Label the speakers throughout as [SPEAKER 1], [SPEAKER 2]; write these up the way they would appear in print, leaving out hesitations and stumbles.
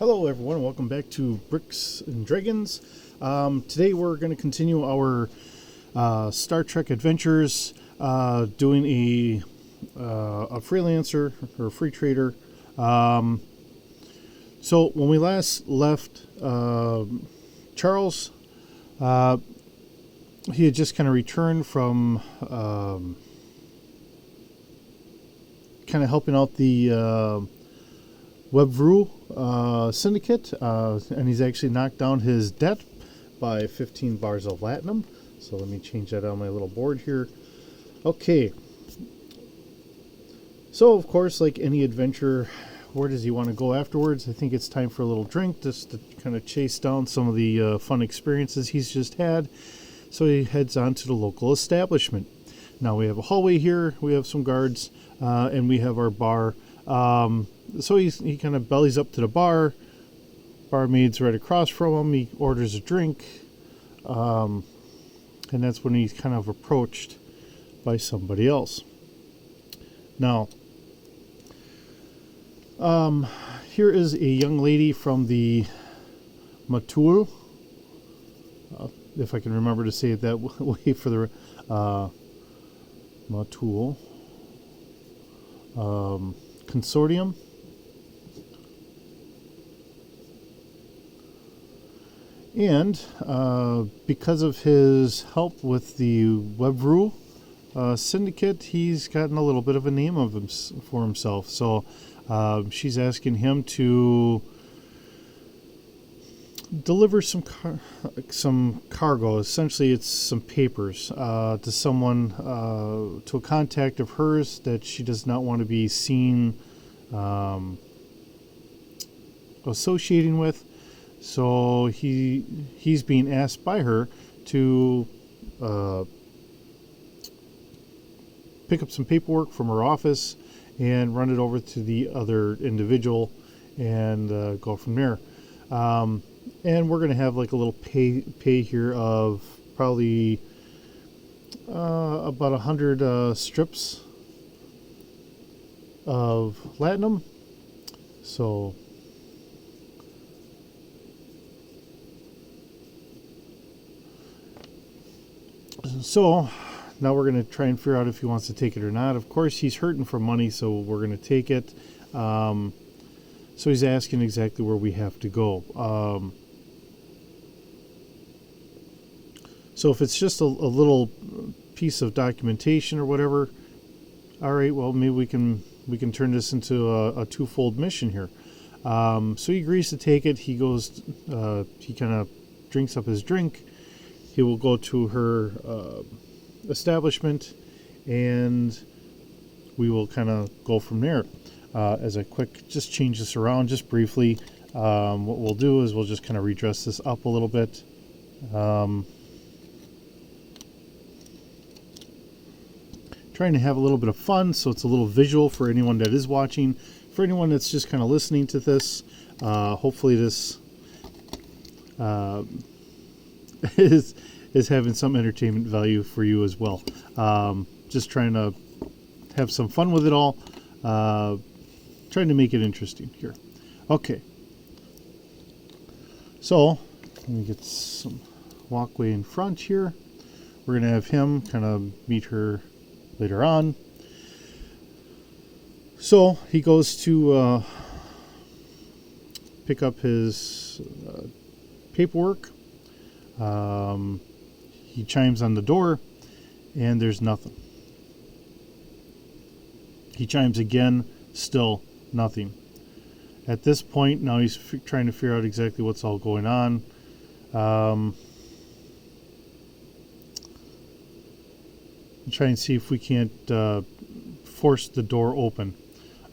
[SPEAKER 1] Hello everyone and welcome back to Bricks and Dragons. Today we're going to continue our Star Trek adventures, doing a freelancer or free trader. So when we last left Charles, he had just kind of returned from kind of helping out the Webvru syndicate, and he's actually knocked down his debt by 15 bars of latinum. So let me change that on my little board here. Okay. So of course, like any adventure, where does he want to go afterwards? I think it's time for a little drink just to kind of chase down some of the fun experiences he's just had. So he heads on to the local establishment. Now we have a hallway here, we have some guards, and we have our bar. So he kind of bellies up to the bar. Barmaid's right across from him. He orders a drink. And that's when he's kind of approached by somebody else. Now, here is a young lady from the Matul. If I can remember to say it that way for the Matul Consortium. And because of his help with the Webvru syndicate, he's gotten a little bit of a name for himself. So she's asking him to deliver some cargo. Essentially, it's some papers to someone, to a contact of hers that she does not want to be seen associating with. So he's being asked by her to pick up some paperwork from her office and run it over to the other individual and go from there. And we're going to have like a little pay here of probably about 100 strips of latinum. So now we're going to try and figure out if he wants to take it or not. Of course, he's hurting for money, so we're going to take it. So he's asking exactly where we have to go. So if it's just a little piece of documentation or whatever, all right, well, maybe we can turn this into a twofold mission here. So he agrees to take it. He goes, he kind of drinks up his drink. He will go to her establishment, and we will kind of go from there. As a quick, just change this around just briefly. What we'll do is we'll just kind of redress this up a little bit. Trying to have a little bit of fun, so it's a little visual for anyone that is watching. For anyone that's just kind of listening to this, hopefully this is having some entertainment value for you as well. Just trying to have some fun with it all. Trying to make it interesting here. Okay. So, let me get some walkway in front here. We're going to have him kind of meet her later on. So, he goes to pick up his paperwork. He chimes on the door, and there's nothing. He chimes again, still nothing. At this point, now he's trying to figure out exactly what's all going on. Try and see if we can't force the door open.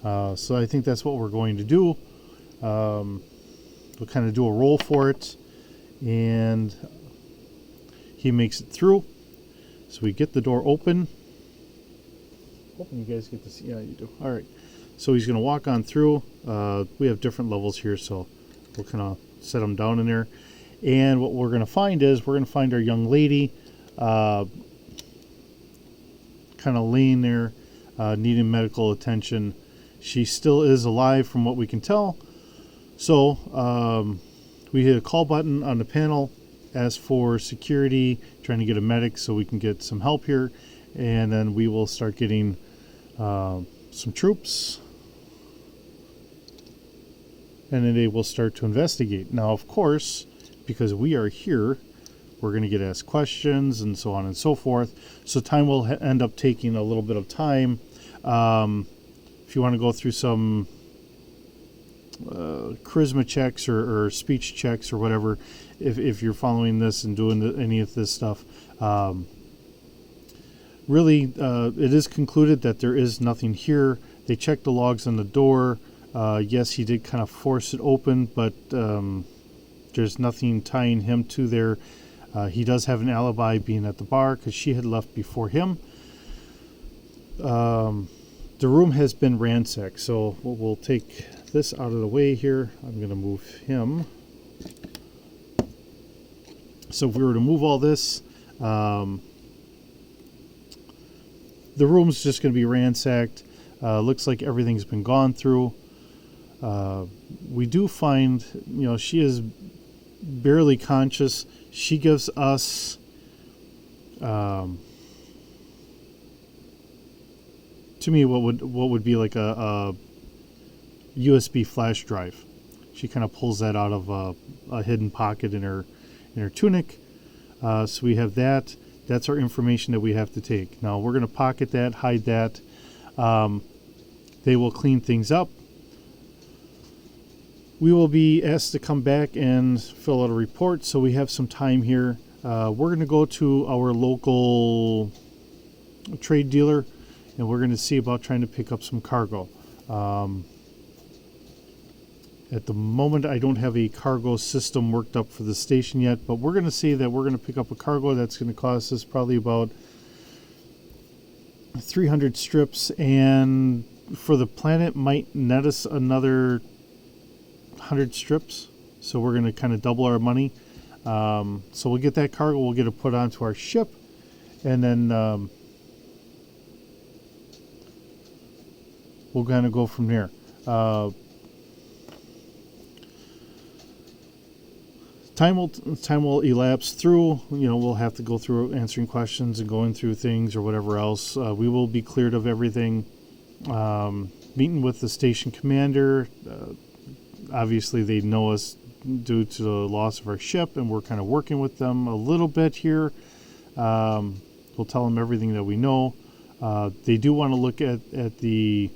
[SPEAKER 1] So I think that's what we're going to do. We'll kind of do a roll for it, and he makes it through. So we get the door open. Hoping you guys get to see. Yeah, you do. All right. So he's going to walk on through. We have different levels here, so we'll kind of set him down in there. And what we're going to find is we're going to find our young lady kind of laying there, needing medical attention. She still is alive from what we can tell. So we hit a call button on the panel, ask for security, trying to get a medic so we can get some help here, and then we will start getting some troops, and then they will start to investigate. Now, of course, because we are here, we're going to get asked questions and so on and so forth. So time will end up taking a little bit of time. If you want to go through some charisma checks or speech checks or whatever, if you're following this and doing any of this stuff, really, it is concluded that there is nothing here. They checked the logs on the door. Yes, he did kind of force it open, but there's nothing tying him to there. He does have an alibi being at the bar because she had left before him. The room has been ransacked, so we'll take this out of the way here. I'm going to move him. So if we were to move all this, the room's just going to be ransacked. Looks like everything's been gone through. We do find, she is barely conscious. She gives us to me what would be like a USB flash drive. She kind of pulls that out of a hidden pocket in her tunic. So we have that. That's our information that we have to take. Now we're going to pocket that, hide that. They will clean things up. We will be asked to come back and fill out a report, so we have some time here. We're going to go to our local trade dealer, and we're going to see about trying to pick up some cargo. At the moment, I don't have a cargo system worked up for the station yet, but we're going to see that we're going to pick up a cargo that's going to cost us probably about 300 strips, and for the planet might net us another 100 strips, so we're going to kind of double our money. So we'll get that cargo, we'll get it put onto our ship, and then we'll kind of go from there. Time will elapse through. We'll have to go through answering questions and going through things or whatever else. We will be cleared of everything. Meeting with the station commander. Obviously, they know us due to the loss of our ship, and we're kind of working with them a little bit here. We'll tell them everything that we know. They do want to look at the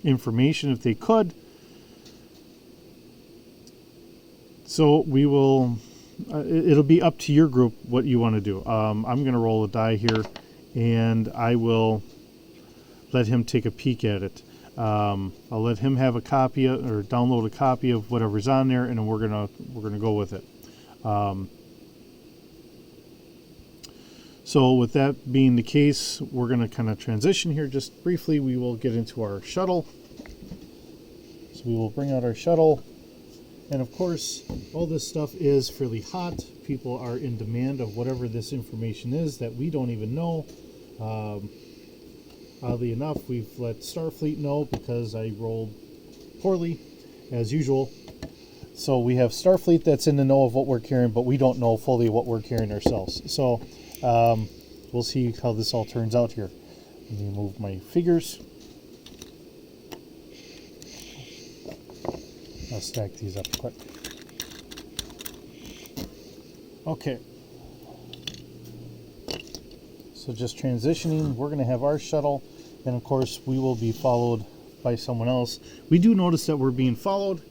[SPEAKER 1] information if they could. So we will, it'll be up to your group what you want to do. I'm going to roll a die here, and I will let him take a peek at it. I'll let him have a copy or download a copy of whatever's on there, and then we're gonna go with it. So with that being the case, we're gonna kind of transition here just briefly. We will get into our shuttle. So we will bring out our shuttle, and of course, all this stuff is fairly hot. People are in demand of whatever this information is that we don't even know. Oddly enough, we've let Starfleet know because I rolled poorly, as usual. So we have Starfleet that's in the know of what we're carrying, but we don't know fully what we're carrying ourselves. So we'll see how this all turns out here. Let me move my figures. I'll stack these up quick. Okay. So just transitioning, we're going to have our shuttle, and of course we will be followed by someone else. We do notice that we're being followed,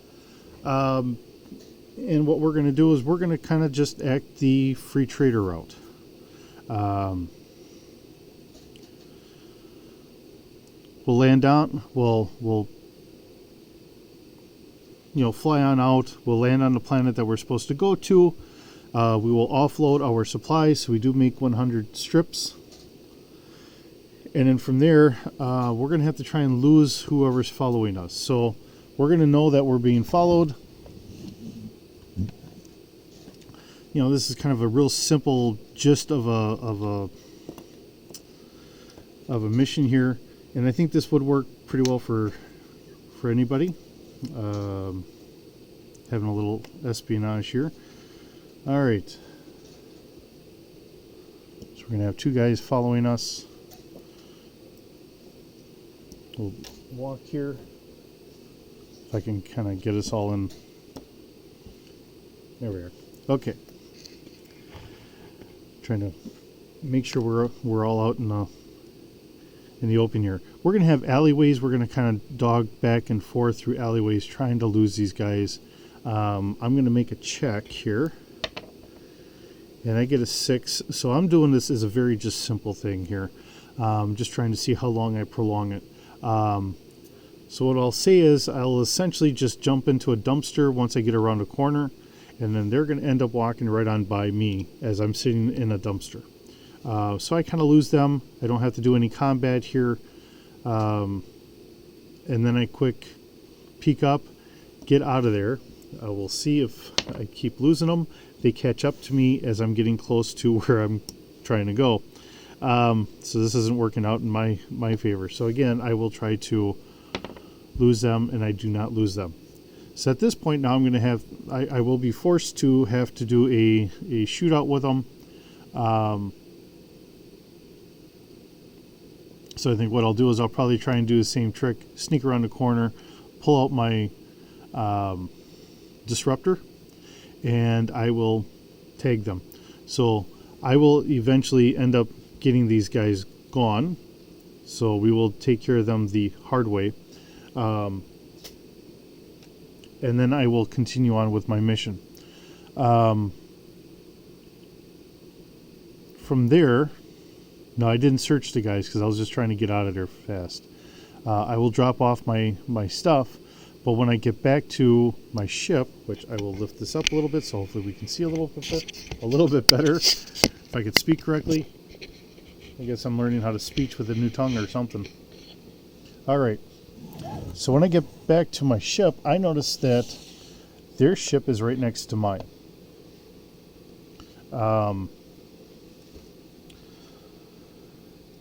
[SPEAKER 1] and what we're going to do is we're going to kind of just act the free trader route. We'll land down, we'll fly on out, we'll land on the planet that we're supposed to go to. We will offload our supplies, so we do make 100 strips. And then from there, we're going to have to try and lose whoever's following us. So we're going to know that we're being followed. This is kind of a real simple gist of a mission here, and I think this would work pretty well for anybody. Having a little espionage here. All right. So we're going to have two guys following us. We'll walk here. If I can kind of get us all in. There we are. Okay. Trying to make sure we're all out in the open here. We're going to have alleyways. We're going to kind of dog back and forth through alleyways trying to lose these guys. I'm going to make a check here. And I get a 6. So I'm doing this as a very just simple thing here. Just trying to see how long I prolong it. So what I'll say is I'll essentially just jump into a dumpster once I get around a corner. And then they're going to end up walking right on by me as I'm sitting in a dumpster. So I kind of lose them. I don't have to do any combat here. And then I quick peek up, get out of there. We'll see if I keep losing them. They catch up to me as I'm getting close to where I'm trying to go. So this isn't working out in my favor. So again, I will try to lose them, and I do not lose them. So at this point now I'm going to have, I will be forced to have to do a shootout with them. So I think what I'll do is I'll probably try and do the same trick, sneak around the corner, pull out my disruptor, and I will tag them. So I will eventually end up getting these guys gone. So we will take care of them the hard way. And then I will continue on with my mission. From there, no, I didn't search the guys because I was just trying to get out of there fast. I will drop off my stuff, but when I get back to my ship, which I will lift this up a little bit so hopefully we can see a little bit better, if I could speak correctly. I guess I'm learning how to speak with a new tongue or something. All right. So when I get back to my ship, I notice that their ship is right next to mine.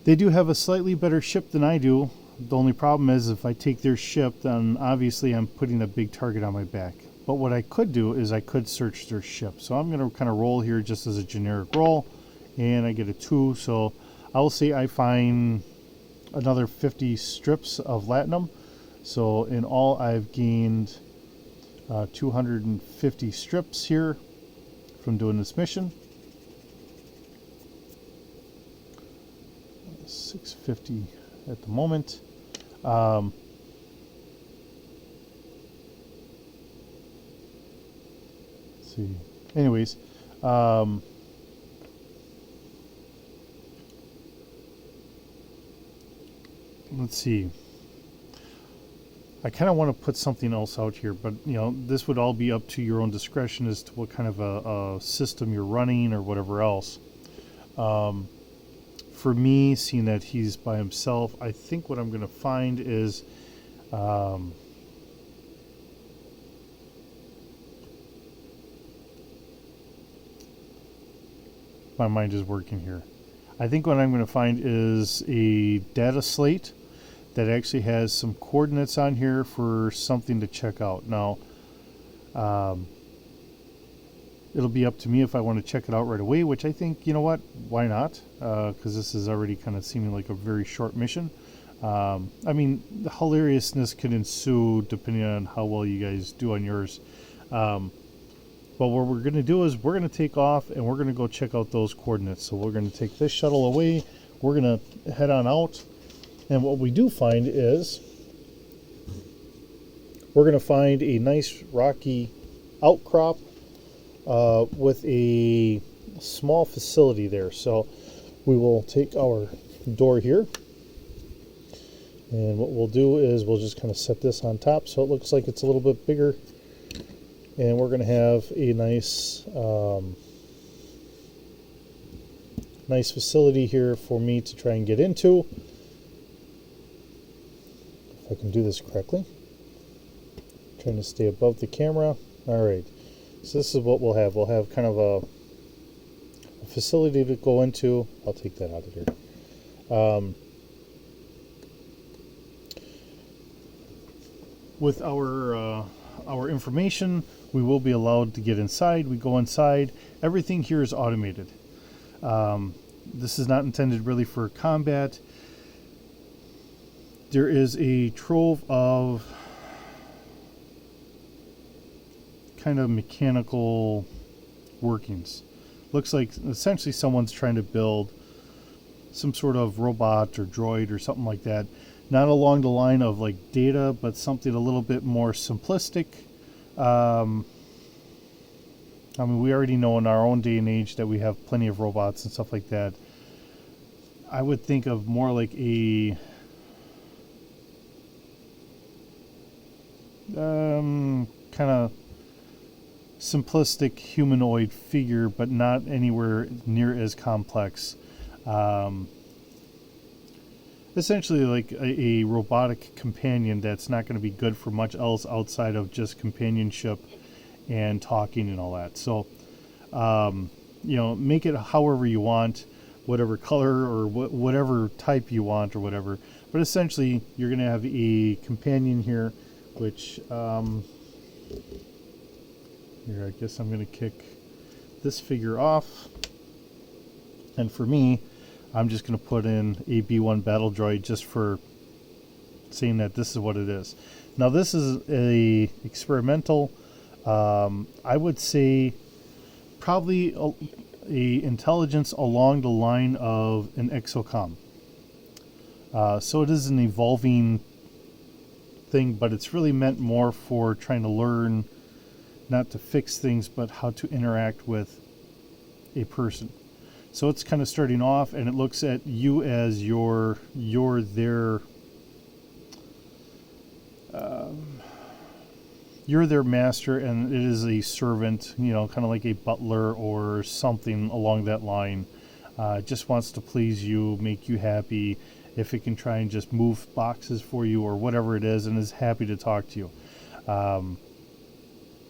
[SPEAKER 1] They do have a slightly better ship than I do. The only problem is if I take their ship, then obviously I'm putting a big target on my back. But what I could do is I could search their ship. So I'm going to kind of roll here just as a generic roll, and I get a 2. So I will say I find another 50 strips of latinum. So in all, I've gained 250 strips here from doing this mission. 650 at the moment. Let's see. Anyways, let's see. I kind of want to put something else out here, but you know, this would all be up to your own discretion as to what kind of a system you're running or whatever else. For me, seeing that he's by himself, I think what I'm going to find is my mind is working here. I think what I'm going to find is a data slate that actually has some coordinates on here for something to check out. Now, it'll be up to me if I want to check it out right away, which I think, you know what, why not? Because this is already kind of seeming like a very short mission. I mean, the hilariousness could ensue depending on how well you guys do on yours. But what we're going to do is we're going to take off and we're going to go check out those coordinates. So we're going to take this shuttle away. We're going to head on out. And what we do find is we're going to find a nice rocky outcrop with a small facility there. So we will take our door here, and what we'll do is we'll just kind of set this on top so it looks like it's a little bit bigger, and we're going to have a nice nice facility here for me to try and get into. If I can do this correctly. Trying to stay above the camera. All right. So this is what we'll have. We'll have kind of a facility to go into. I'll take that out of here. with our information, we will be allowed to get inside. We go inside. Everything here is automated. This is not intended really for combat. There is a trove of kind of mechanical workings. Looks like essentially someone's trying to build some sort of robot or droid or something like that. Not along the line of like Data, but something a little bit more simplistic. I mean, we already know in our own day and age that we have plenty of robots and stuff like that. I would think of more like a kind of simplistic humanoid figure, but not anywhere near as complex. Essentially like a robotic companion that's not going to be good for much else outside of just companionship and talking and all that. So, make it however you want, whatever color or whatever type you want or whatever. But essentially, you're going to have a companion here, which, here, I guess I'm going to kick this figure off. And for me, I'm just going to put in a B1 battle droid just for saying that this is what it is. Now, this is a experimental. I would say probably a intelligence along the line of an exocom. So it is an evolving thing, but it's really meant more for trying to learn not to fix things, but how to interact with a person. So it's kind of starting off, and it looks at you as you're their master, and it is a servant, kind of like a butler or something along that line. It just wants to please you, make you happy. If it can try and just move boxes for you or whatever it is, and is happy to talk to you.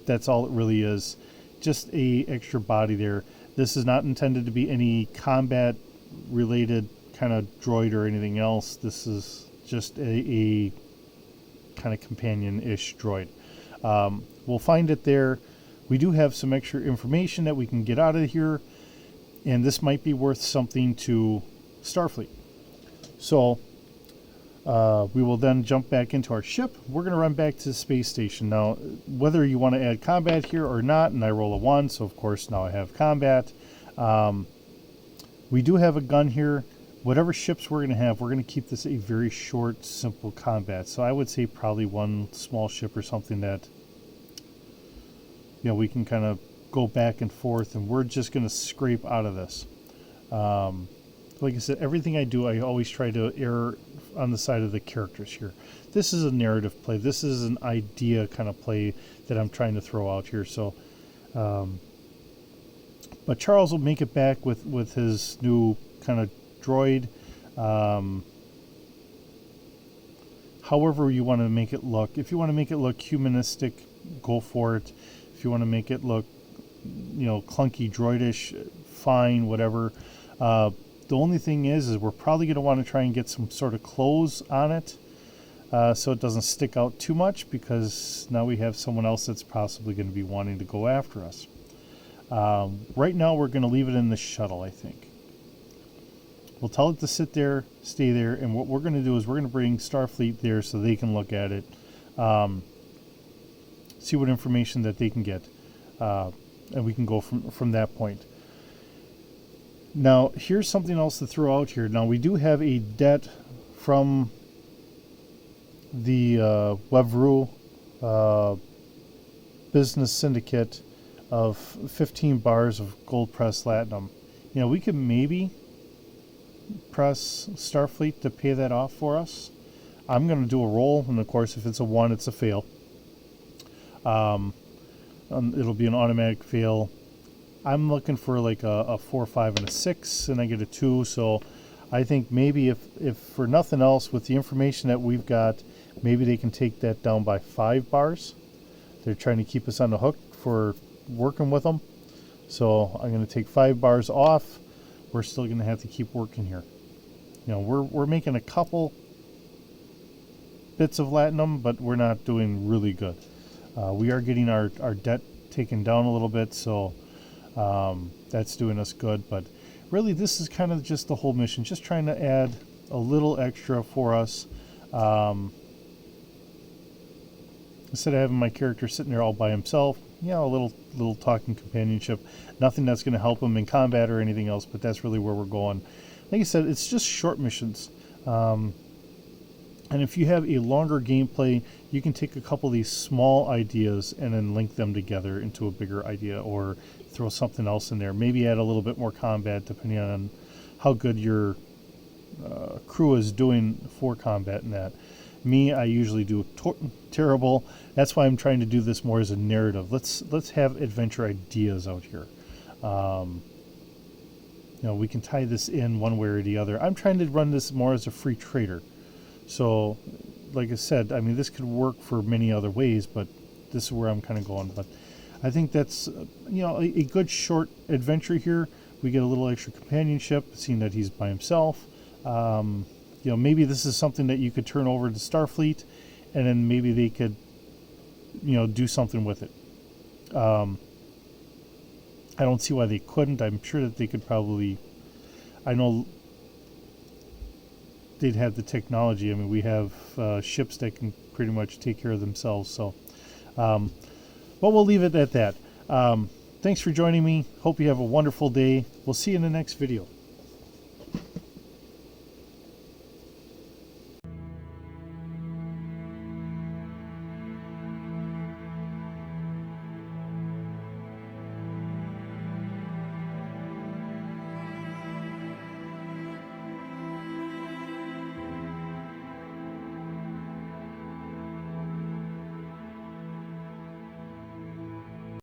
[SPEAKER 1] That's all it really is. Just a extra body there. This is not intended to be any combat related kind of droid or anything else. This is just a kind of companion-ish droid. We'll find it there. We do have some extra information that we can get out of here, and this might be worth something to Starfleet. So we will then jump back into our ship. We're going to run back to the space station. Now, whether you want to add combat here or not, and I roll a 1, so of course now I have combat. We do have a gun here. Whatever ships we're going to have, we're going to keep this a very short, simple combat. So I would say probably one small ship or something that, we can kind of go back and forth, and we're just going to scrape out of this. Like I said, everything I do, I always try to err on the side of the characters here. This is a narrative play. This is an idea kind of play that I'm trying to throw out here. So, but Charles will make it back with his new kind of droid. However you want to make it look. If you want to make it look humanistic, go for it. If you want to make it look, clunky droidish, fine, whatever. The only thing is we're probably going to want to try and get some sort of clothes on it so it doesn't stick out too much, because now we have someone else that's possibly going to be wanting to go after us. Right now we're going to leave it in the shuttle, I think. We'll tell it to sit there, stay there, and what we're going to do is we're going to bring Starfleet there so they can look at it, see what information that they can get, and we can go from that point. Now, here's something else to throw out here. Now, we do have a debt from the Wevru business syndicate of 15 bars of gold pressed latinum. We could maybe press Starfleet to pay that off for us. I'm going to do a roll, and of course, if it's a 1, it's a fail. It'll be an automatic fail. I'm looking for like a 4, 5, and a 6, and I get a 2. So I think maybe if for nothing else, with the information that we've got, maybe they can take that down by 5 bars. They're trying to keep us on the hook for working with them. So I'm going to take 5 bars off. We're still going to have to keep working here. We're making a couple bits of latinum, but we're not doing really good. We are getting our debt taken down a little bit, so that's doing us good. But really, this is kind of just the whole mission, just trying to add a little extra for us. Instead of having my character sitting there all by himself, a little talking companionship. Nothing that's going to help him in combat or anything else, but that's really where we're going. Like I said, it's just short missions. And if you have a longer gameplay, you can take a couple of these small ideas and then link them together into a bigger idea, or throw something else in there. Maybe add a little bit more combat depending on how good your crew is doing for combat in that. Me, I usually do terrible. That's why I'm trying to do this more as a narrative. Let's have adventure ideas out here. We can tie this in one way or the other. I'm trying to run this more as a free trader. So, like I said, I mean, this could work for many other ways, but this is where I'm kind of going. But I think that's, a good short adventure here. We get a little extra companionship, seeing that he's by himself. Maybe this is something that you could turn over to Starfleet, and then maybe they could, do something with it. I don't see why they couldn't. I'm sure that they could probably, I know they'd have the technology. I mean, we have ships that can pretty much take care of themselves. So, but we'll leave it at that. Thanks for joining me. Hope you have a wonderful day. We'll see you in the next video.